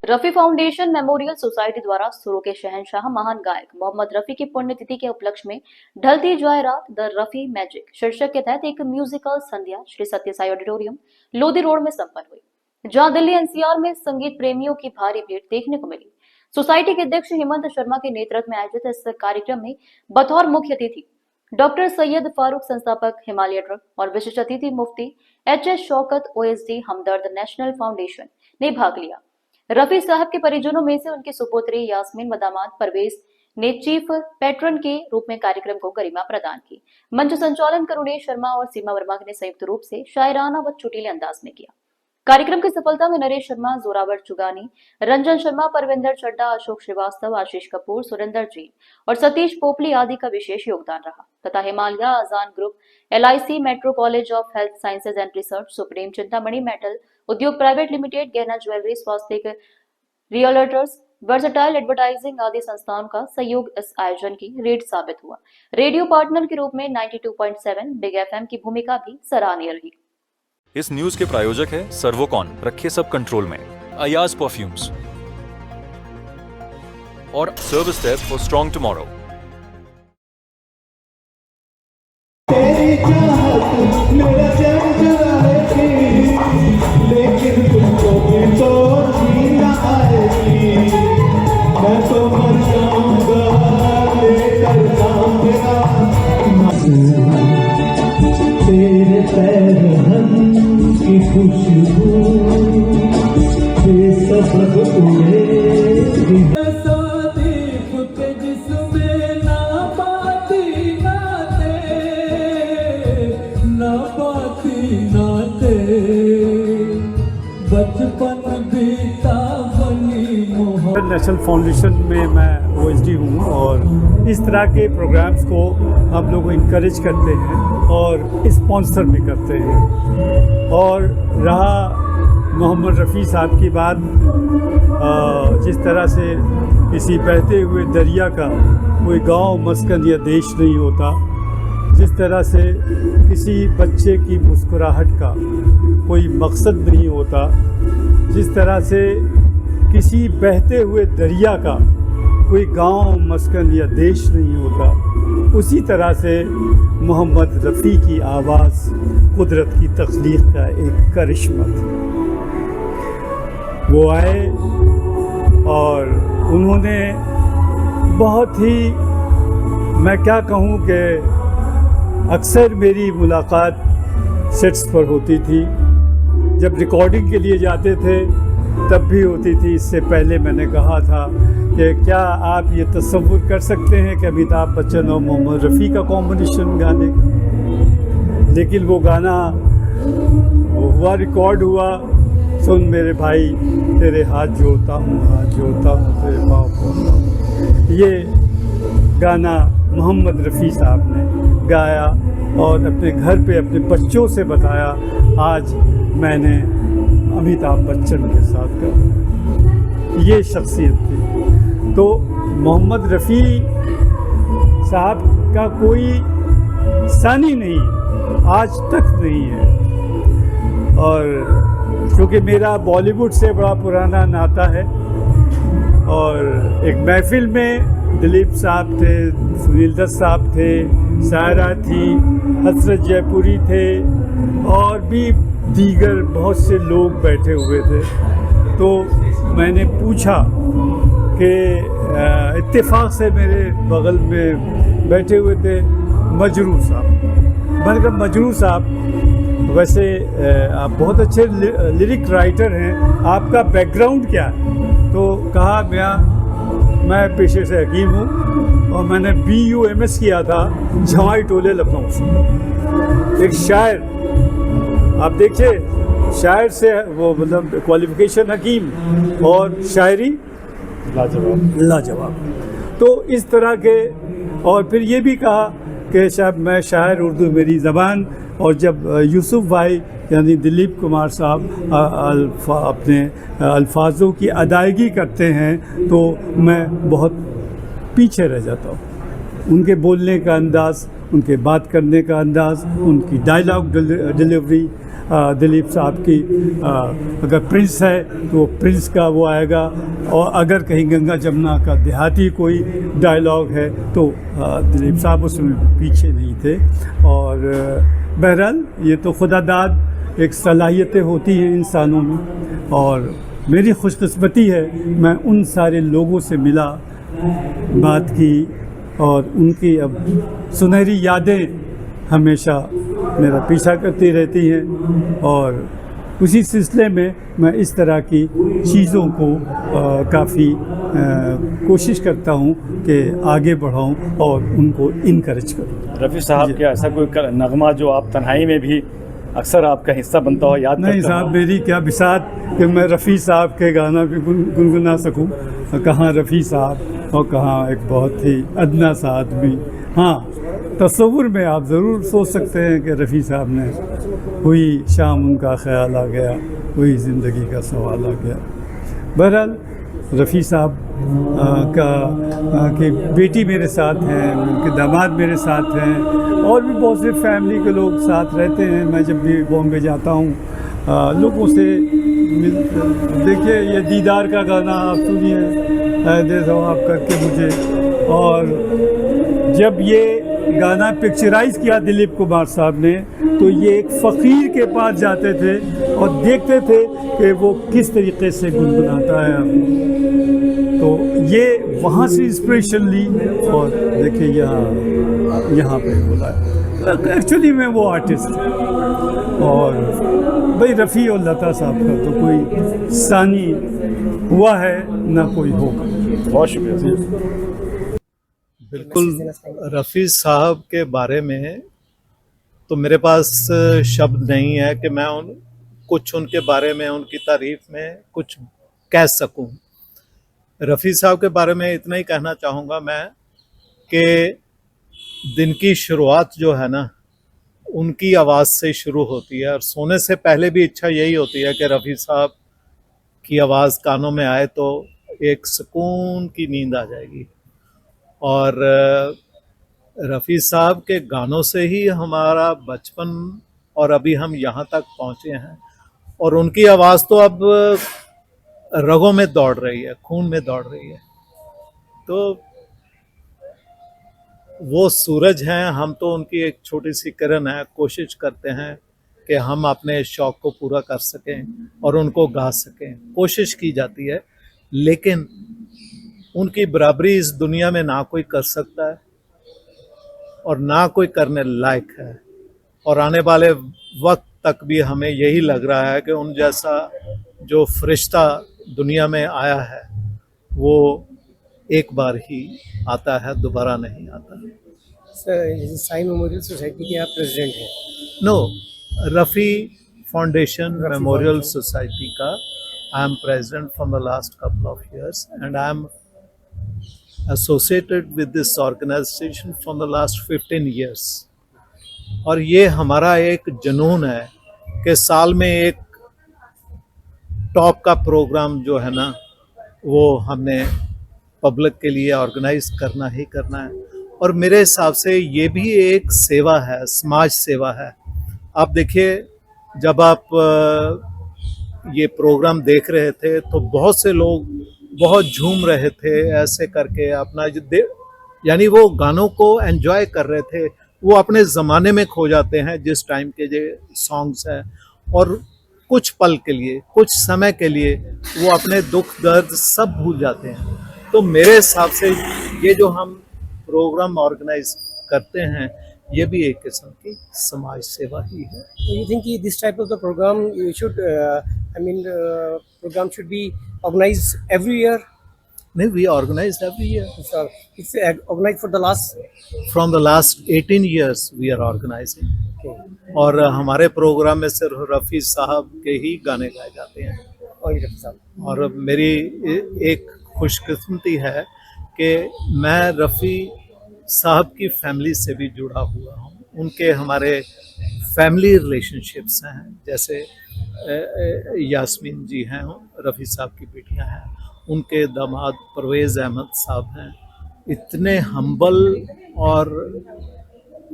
Rafi foundation memorial society द्वारा सुरों के शहंशाह महान गायक मोहम्मद रफी की पुण्यतिथि के उपलक्ष्य में ढलती जाए रात द रफी मैजिक शीर्षक के तहत एक म्यूजिकल संध्या श्री सत्य साई ऑडिटोरियम लोधी रोड में संपन्न हुई, जहां दिल्ली एनसीआर में संगीत प्रेमियों की भारी भीड़ देखने को मिली। सोसाइटी के अध्यक्ष हेमंत शर्मा के नेतृत्व में आयोजित इस कार्यक्रम में बतौर मुख्य अतिथि डॉक्टर सैयद फारूक, संस्थापक हिमालय ट्रस्ट और विशिष्ट अतिथि मुफ्ती एच.एस. शौकत, ओएसडी हमदर्द नेशनल फाउंडेशन ने भाग लिया। रफी साहब के परिजनों में से उनकी सुपुत्री यास्मीन व दामाद परवेज ने चीफ पैट्रन के रूप में कार्यक्रम को गरिमा प्रदान की। मंच संचालन करुणेश शर्मा और सीमा वर्मा ने संयुक्त रूप से शायराना व चुटीले अंदाज में किया। कार्यक्रम की सफलता में नरेश शर्मा, जोरावर चुगानी, रंजन शर्मा, परविंदर चड्डा, अशोक श्रीवास्तव, आशीष कपूर, सुरेंद्र जी और सतीश पोपली आदि का विशेष योगदान रहा तथा हिमालय आजान group, LIC, metro college of health sciences and research, supreme Chintamani metal उद्योग private limited, Gahana jewellery, Swasthya realtors, versatile advertising आदि संस्थाओं का सहयोग इस आयोजन की रीढ़ साबित हुआ। रेडियो पार्टनर के रूप में 92.7 बिग FM की भूमिका भी सराहनीय रही। इस न्यूज के प्रायोजक है सर्वोकॉन, रखे सब कंट्रोल में, अयाज परफ्यूम्स और service desk for strong tomorrow. तेरी चाहत मेरा जान चुराएगी, लेकिन तुमको भी तो जीना आएगी। मैं तो मर जाऊंगा लेकर नाम तेरा, तेरे पैरहन की खुशबू बेसबक उड़ेगी। नेशनल फाउंडेशन में मैं OSD हूँ और इस तरह के प्रोग्राम्स को हम लोग इनकरेज करते हैं और स्पॉन्सर भी करते हैं। और रहा मोहम्मद रफ़ी साहब की बात, जिस तरह से किसी बहते हुए दरिया का कोई गांव, मस्कन या देश नहीं होता, जिस तरह से किसी बच्चे की मुस्कुराहट का कोई मकसद नहीं होता, जिस तरह से किसी बहते हुए दरिया का कोई गांव, मस्कन या देश नहीं होता, उसी तरह से मोहम्मद रफ़ी की आवाज़ कुदरत की तख्लीक का एक करिश्मा थी। वो आए और उन्होंने बहुत ही, मैं क्या कहूँ कि अक्सर मेरी मुलाकात सेट्स पर होती थी, जब रिकॉर्डिंग के लिए जाते थे तब भी होती थी। इससे पहले मैंने कहा था कि क्या आप ये तसव्वुर कर सकते हैं कि अमिताभ बच्चन और मोहम्मद रफ़ी का कॉम्बिनेशन गाने का, लेकिन वो गाना हुआ, रिकॉर्ड हुआ। सुन मेरे भाई तेरे हाथ जोड़ता हूँ, हाथ जोड़ता हूँ, तेरे पाँव पड़ता हूँ, ये गाना मोहम्मद रफ़ी साहब ने गाया और अपने घर पे अपने बच्चों से बताया, आज मैंने अमिताभ बच्चन के साथ कर। ये शख्सियत थी। तो मोहम्मद रफ़ी साहब का कोई सानी नहीं, आज तक नहीं है। और क्योंकि मेरा बॉलीवुड से बड़ा पुराना नाता है और एक महफिल में दिलीप साहब थे, सुनील दत्त साहब थे, सायरा थी, हसरत जयपुरी थे और भी दीगर बहुत से लोग बैठे हुए थे। तो मैंने पूछा कि इत्तेफाक से मेरे बगल में बैठे हुए थे मजरू साहब। मैंने कहा मजरू साहब, वैसे आप बहुत अच्छे लिरिक राइटर हैं, आपका बैकग्राउंड क्या है? तो कहा मैं पेशे से हकीम हूँ और मैंने BUMS किया था झवाई टोले लखनऊ से। एक शायर, आप देखिए, शायर से वो मतलब क्वालिफिकेशन हकीम और शायरी लाजवाब। तो इस तरह के, और फिर ये भी कहा कि शायद मैं शायर, उर्दू मेरी ज़बान। और जब यूसुफ भाई यानी दिलीप कुमार साहब अपने अल्फाजों की अदायगी करते हैं तो मैं बहुत पीछे रह जाता हूँ। उनके बोलने का अंदाज़, उनके बात करने का अंदाज़, उनकी डायलॉग डिलीवरी दिलीप साहब की अगर प्रिंस है तो प्रिंस का वो आएगा, और अगर कहीं गंगा जमुना का देहाती कोई डायलॉग है तो दिलीप साहब उसमें पीछे नहीं थे। और बहरहाल ये तो खुदादाद एक सलाहियतें होती हैं इंसानों में, और मेरी खुशकिस्मती है मैं उन सारे लोगों से मिला, बात की, और उनकी अब सुनहरी यादें हमेशा मेरा पीछा करती रहती हैं। और उसी सिलसिले में मैं इस तरह की चीज़ों को काफ़ी कोशिश करता हूँ कि आगे बढ़ाऊँ और उनको इनकरेज करूँ। रफ़ी साहब के ऐसा कोई नगमा जो आप तन्हाई में भी अक्सर आपका हिस्सा बनता हो, याद नहीं करते हो? साहब, मेरी क्या बिसात कि मैं रफ़ी साहब के गाना भी गुनगुना सकूं। कहाँ रफ़ी साहब और कहाँ एक बहुत ही अदना सा आदमी। हाँ, तस्वुर में आप ज़रूर सोच सकते हैं कि रफ़ी साहब ने हुई शाम उनका ख्याल आ गया, हुई ज़िंदगी का सवाल आ गया। बहरहाल रफ़ी साहब की बेटी मेरे साथ हैं, उनके दामाद मेरे साथ हैं, और भी बहुत से फैमिली के लोग साथ रहते हैं। मैं जब भी बॉम्बे जाता हूँ लोगों से देखिए, ये दीदार का गाना आप सुनिए, दे सवाब करके मुझे। और जब ये गाना पिक्चराइज़ किया दिलीप कुमार साहब ने, तो ये एक फ़कीर के पास जाते थे और देखते थे कि वो किस तरीके से गुनगुनाता है। तो ये वहाँ से इंस्पिरेशन ली, और देखिए यहाँ पे बोला। एक्चुअली मैं वो आर्टिस्ट, और भाई रफ़ी और लता साहब का तो कोई सानी हुआ है ना कोई होगा। बहुत शुक्रिया। बिल्कुल, रफ़ी साहब के बारे में तो मेरे पास शब्द नहीं है कि मैं कुछ उनके बारे में, उनकी तारीफ में कुछ कह सकूं। रफ़ी साहब के बारे में इतना ही कहना चाहूँगा मैं कि दिन की शुरुआत जो है ना, उनकी आवाज़ से शुरू होती है, और सोने से पहले भी इच्छा यही होती है कि रफ़ी साहब की आवाज़ कानों में आए तो एक सुकून की नींद आ जाएगी। और रफ़ी साहब के गानों से ही हमारा बचपन और अभी हम यहाँ तक पहुँचे हैं, और उनकी आवाज़ तो अब रगों में दौड़ रही है, खून में दौड़ रही है। तो वो सूरज हैं, हम तो उनकी एक छोटी सी किरण है। कोशिश करते हैं कि हम अपने शौक़ को पूरा कर सकें और उनको गा सकें, कोशिश की जाती है, लेकिन उनकी बराबरी इस दुनिया में ना कोई कर सकता है और ना कोई करने लायक है। और आने वाले वक्त तक भी हमें यही लग रहा है कि उन जैसा जो फरिश्ता दुनिया में आया है वो एक बार ही आता है, दोबारा नहीं आता। सर, साई मेमोरियल सोसाइटी के आप प्रेसिडेंट हैं? No, Rafi foundation memorial society का I am president from the last couple of years, and I am associated with this organization from the last 15 years। और ये हमारा एक जुनून है कि साल में एक टॉप का प्रोग्राम जो है ना, वो हमने पब्लिक के लिए ऑर्गेनाइज करना ही करना है। और मेरे हिसाब से ये भी एक सेवा है, समाज सेवा है। आप देखिए, जब आप ये प्रोग्राम देख रहे थे तो बहुत से लोग बहुत झूम रहे थे, ऐसे करके अपना यानी वो गानों को एंजॉय कर रहे थे। वो अपने ज़माने में खो जाते हैं जिस टाइम के जो सॉन्ग्स हैं, और कुछ पल के लिए, कुछ समय के लिए वो अपने दुख दर्द सब भूल जाते हैं। तो मेरे हिसाब से ये जो हम प्रोग्राम ऑर्गेनाइज करते हैं, ये भी एक किस्म की समाज सेवा ही है। You think this type of the programme should program should be organized every year? No, we organized every year. So it's organized for the last From the last 18 years we are organizing. और हमारे programme में सिर्फ रफ़ी साहब के ही गाने गाए जाते हैं। और मेरी एक खुशकिस्मती है कि मैं रफ़ी साहब की फैमिली से भी जुड़ा हुआ हूँ। उनके हमारे फैमिली रिलेशनशिप्स हैं, जैसे यास्मीन जी हैं, रफ़ी साहब की बेटियां हैं, उनके दामाद परवेज़ अहमद साहब हैं। इतने हम्बल, और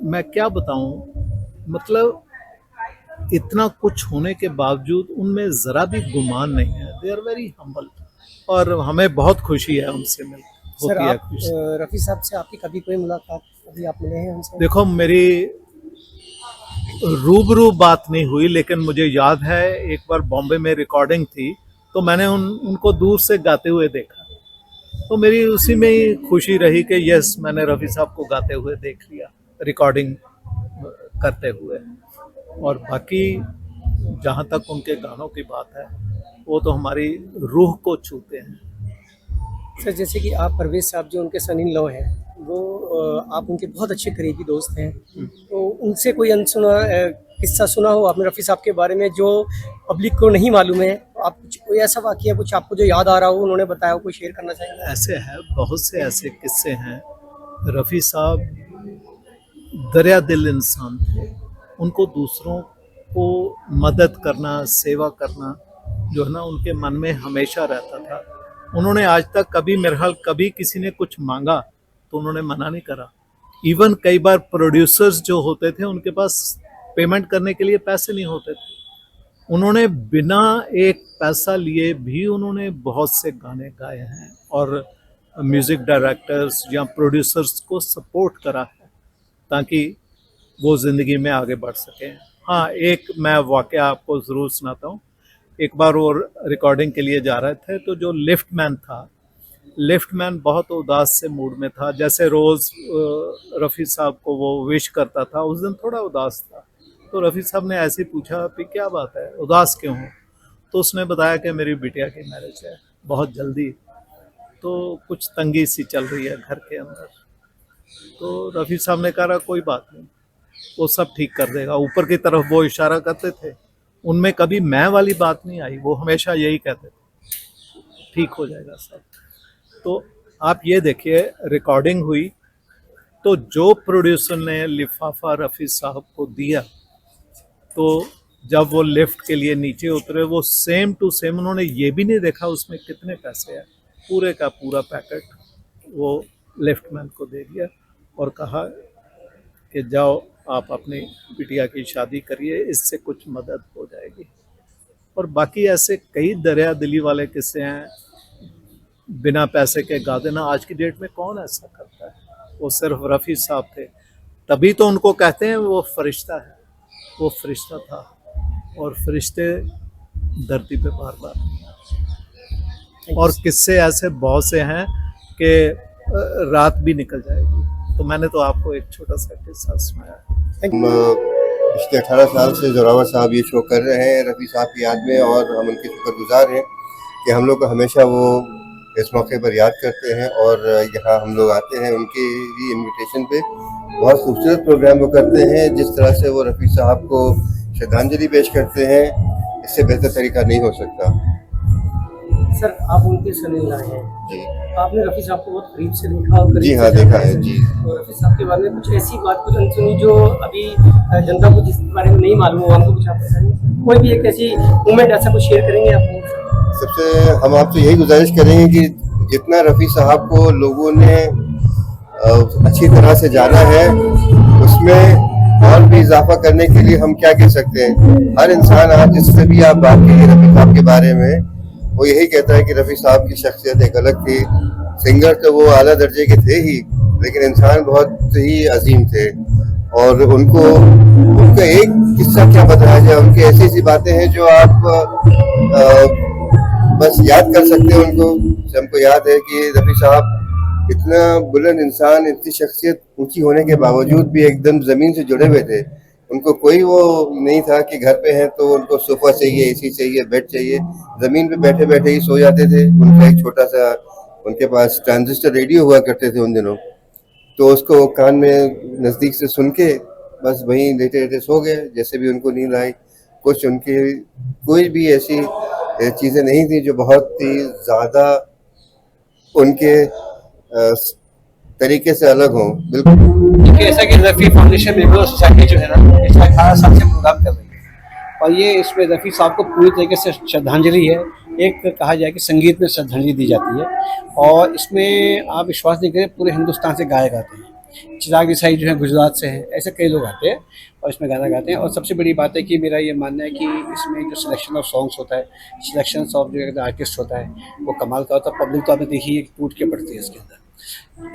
मैं क्या बताऊं, मतलब इतना कुछ होने के बावजूद उनमें ज़रा भी गुमान नहीं है। दे आर वेरी हम्बल और हमें बहुत खुशी है उनसे मिल सर होती है आप खुशी। रफ़ी साहब से आपकी कभी कोई मुलाकात, कभी आप मिले हैं उनसे? देखो मेरी रूबरू बात नहीं हुई, लेकिन मुझे याद है एक बार बॉम्बे में रिकॉर्डिंग थी तो मैंने उनको दूर से गाते हुए देखा, तो मेरी उसी में ही खुशी रही कि यस, मैंने रफ़ी साहब को गाते हुए देख लिया रिकॉर्डिंग करते हुए। और बाकी जहाँ तक उनके गानों की बात है वो तो हमारी रूह को छूते हैं। सर जैसे कि आप परवेज साहब जो उनके सन इन लॉ हैं, वो आप उनके बहुत अच्छे करीबी दोस्त हैं, तो उनसे कोई अनसुना किस्सा सुना हो आपने रफ़ी साहब के बारे में जो पब्लिक को नहीं मालूम है? आप कुछ कोई ऐसा वाक़या कुछ आपको जो याद आ रहा हो, उन्होंने बताया हो, कोई शेयर करना चाहेंगे? ऐसे हैं, बहुत से ऐसे किस्से हैं। रफ़ी साहब दरिया दिल इंसान थे, उनको दूसरों को मदद करना, सेवा करना जो है ना उनके मन में हमेशा रहता था। उन्होंने आज तक कभी, मेरे ख्याल कभी किसी ने कुछ मांगा तो उन्होंने मना नहीं करा। इवन कई बार प्रोड्यूसर्स जो होते थे उनके पास पेमेंट करने के लिए पैसे नहीं होते थे, उन्होंने बिना एक पैसा लिए भी उन्होंने बहुत से गाने गाए हैं और म्यूज़िक डायरेक्टर्स या प्रोड्यूसर्स को सपोर्ट करा है ताकि वो ज़िंदगी में आगे बढ़ सकें। हाँ, एक मैं वाक़या आपको ज़रूर सुनाता हूँ। एक बार वो रिकॉर्डिंग के लिए जा रहे थे तो जो लिफ्टमैन था, लिफ्टमैन बहुत उदास से मूड में था। जैसे रोज़ रफ़ी साहब को वो विश करता था, उस दिन थोड़ा उदास था। तो रफ़ी साहब ने ऐसे ही पूछा कि क्या बात है, उदास क्यों हो? तो उसने बताया कि मेरी बिटिया की मैरिज है बहुत जल्दी, तो कुछ तंगी सी चल रही है घर के अंदर। तो रफ़ी साहब ने कहा कोई बात नहीं, वो सब ठीक कर देगा। ऊपर की तरफ वो इशारा करते थे, उनमें कभी मैं वाली बात नहीं आई, वो हमेशा यही कहते थे ठीक हो जाएगा सब। तो आप ये देखिए, रिकॉर्डिंग हुई तो जो प्रोड्यूसर ने लिफाफा रफ़ी साहब को दिया, तो जब वो लिफ्ट के लिए नीचे उतरे, वो सेम टू सेम, उन्होंने ये भी नहीं देखा उसमें कितने पैसे हैं, पूरे का पूरा पैकेट वो लिफ्टमैन को दे दिया और कहा कि जाओ आप अपनी बिटिया की शादी करिए, इससे कुछ मदद हो जाएगी। और बाकी ऐसे कई दरिया दिली वाले किस्से हैं, बिना पैसे के गा देना। आज की डेट में कौन ऐसा करता है? वो सिर्फ रफ़ी साहब थे, तभी तो उनको कहते हैं वो फरिश्ता है। वो फरिश्ता था और फरिश्ते धरती पे बार बार नहीं आते। और किस्से ऐसे बहुत से हैं कि रात भी निकल जाएगी। तो मैंने तो आपको एक छोटा सा किस्सा सुनाया। हम पिछले 18 साल से जोरावर साहब ये शो कर रहे हैं रफ़ी साहब की याद में, और हम उनके शुक्रगुजार हैं कि हम लोग को हमेशा वो इस मौके पर याद करते हैं और यहाँ हम लोग आते हैं उनके ही इनविटेशन पे। बहुत खूबसूरत प्रोग्राम वो करते हैं, जिस तरह से वो रफ़ी साहब को श्रद्धांजलि पेश करते हैं, इससे बेहतर तरीका नहीं हो सकता। सर आप उनके सन इन लॉ हैं जी, आपने रफ़ी साहब को बहुत करीब से देखा और करीब जी से हाँ, जाना देखा है जी। तो रफ़ी साहब के बारे में कुछ ऐसी बात कुछ अनसुनी जो अभी जनता को जिस बारे में नहीं मालूम हो, हमको कुछ आप बताएंगे? कोई भी एक ऐसी मोमेंट ऐसा कुछ शेयर करेंगे आप? सबसे हम आपसे यही गुजारिश करेंगे कि जितना रफ़ी साहब को लोगों ने अच्छी तरह से जाना है, उसमें और भी इजाफा करने के लिए हम क्या कह सकते हैं। हर इंसान आज जिससे भी आप बात कीजिए रफ़ी साहब के बारे में, वो यही कहता है कि रफ़ी साहब की शख्सियत एक अलग थी। सिंगर तो वो आला दर्जे के थे ही, लेकिन इंसान बहुत ही अजीम थे। और उनका एक किस्सा क्या बताया जाए, उनकी ऐसी ऐसी बातें हैं जो आप बस याद कर सकते हैं उनको। हमको याद है कि रफ़ी साहब इतना बुलंद इंसान, इतनी शख्सियत ऊंची होने के बावजूद भी एकदम ज़मीन से जुड़े हुए थे। उनको कोई वो नहीं था कि घर पे हैं तो उनको सोफ़ा चाहिए, एसी चाहिए, बेड चाहिए। ज़मीन पे बैठे बैठे ही सो जाते थे। उनका एक छोटा सा, उनके पास ट्रांजिस्टर रेडियो हुआ करते थे उन दिनों, तो उसको कान में नज़दीक से सुन के बस वहीं लेटे लेटे सो गए जैसे भी उनको नींद आई। कुछ उनकी कोई भी ऐसी चीज़ें नहीं थी जो बहुत ही ज़्यादा उनके तरीके से अलग हों। बिल्कुल ऐसा कि रफ़ी फाउंडेशन मेमोरियल सोसाइटी जो है ना, पिछले 18 साल से प्रोग्राम कर रही है और ये इसमें रफ़ी साहब को पूरी तरीके से श्रद्धांजलि है। एक कहा जाए कि संगीत में श्रद्धांजलि दी जाती है और इसमें आप विश्वास नहीं करें, पूरे हिंदुस्तान से गाए गाते हैं चिराग देसाई जो है गुजरात से हैं, ऐसे कई लोग आते हैं और इसमें गाना गाते हैं। और सबसे बड़ी बात है कि मेरा ये मानना है कि इसमें जो सिलेक्शन ऑफ सॉन्ग्स होता है, सिलेक्शन ऑफ जो आर्टिस्ट होता है, वो कमाल का होता है। पब्लिक तो आपने देखी है टूट के पड़ती है इसके अंदर।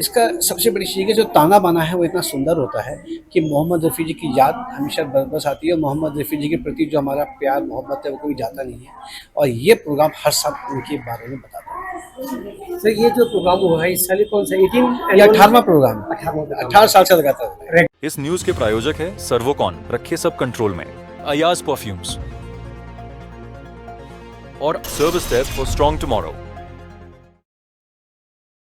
इसका सबसे बड़ी चीज़ है जो ताना बाना है वो इतना सुंदर होता है कि मोहम्मद रफ़ी जी की याद हमेशा बस आती है। मोहम्मद रफ़ी जी के प्रति जो हमारा प्यार मोहब्बत है वो कभी जाता नहीं है और ये प्रोग्राम हर साल उनके बारे में बताता है। सर ये जो प्रोग्राम हुआ है इस साल कौन सा 18 ये 18वां प्रोग्राम, 18 साल से लगातार। इस न्यूज के प्रायोजक है सर्वोकॉन, रखे सब कंट्रोल में, अयाज परफ्यूम्स और service desk for strong tomorrow.